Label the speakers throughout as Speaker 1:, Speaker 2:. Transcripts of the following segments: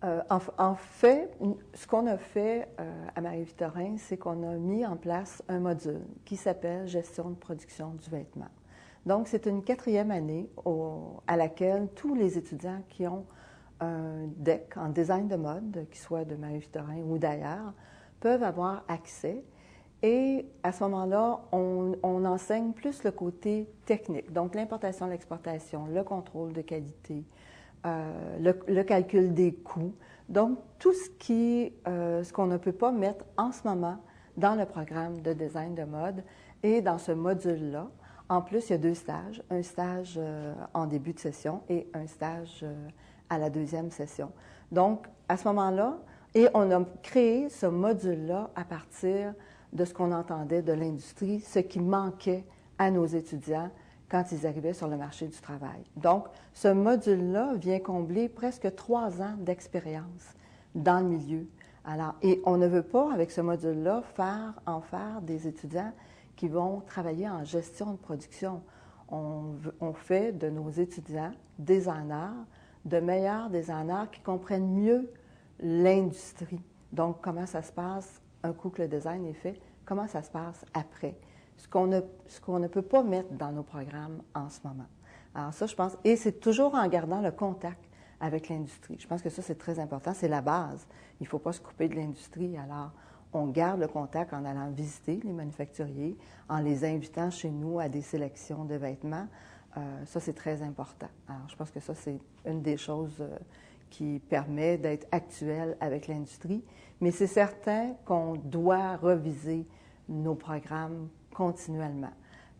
Speaker 1: En fait, ce qu'on a fait à Marie-Victorin, c'est qu'on a mis en place un module qui s'appelle Gestion de production du vêtement. Donc, c'est une 4e année à laquelle tous les étudiants qui ont un DEC en design de mode, qui soit de Marie-Victorin ou d'ailleurs, peuvent avoir accès. Et à ce moment-là, on enseigne plus le côté technique, donc l'importation, l'exportation, le contrôle de qualité, le calcul des coûts. Donc, tout ce qu'on ne peut pas mettre en ce moment dans le programme de design de mode et dans ce module-là. En plus, il y a 2 stages, un stage en début de session et un stage à la 2e session. Donc, à ce moment-là, et on a créé ce module-là à partir de ce qu'on entendait de l'industrie, ce qui manquait à nos étudiants quand ils arrivaient sur le marché du travail. Donc, ce module-là vient combler presque 3 ans d'expérience dans le milieu. Alors, et on ne veut pas, avec ce module-là, en faire des étudiants qui vont travailler en gestion de production. On fait de nos étudiants designers, de meilleurs designers qui comprennent mieux l'industrie. Donc, comment ça se passe un coup que le design est fait, comment ça se passe après. Ce qu'on ne peut pas mettre dans nos programmes en ce moment. Alors ça, je pense, et c'est toujours en gardant le contact avec l'industrie. Je pense que ça, c'est très important, c'est la base. Il ne faut pas se couper de l'industrie. Alors, on garde le contact en allant visiter les manufacturiers, en les invitant chez nous à des sélections de vêtements. Ça, c'est très important. Alors, je pense que ça, c'est une des choses qui permet d'être actuel avec l'industrie. Mais c'est certain qu'on doit reviser nos programmes continuellement.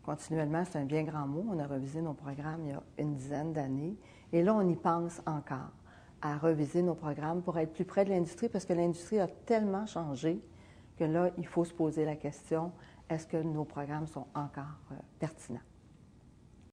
Speaker 1: Continuellement, c'est un bien grand mot. On a revisé nos programmes il y a une dizaine d'années. Et là, on y pense encore à reviser nos programmes pour être plus près de l'industrie parce que l'industrie a tellement changé que là, il faut se poser la question, est-ce que nos programmes sont encore pertinents?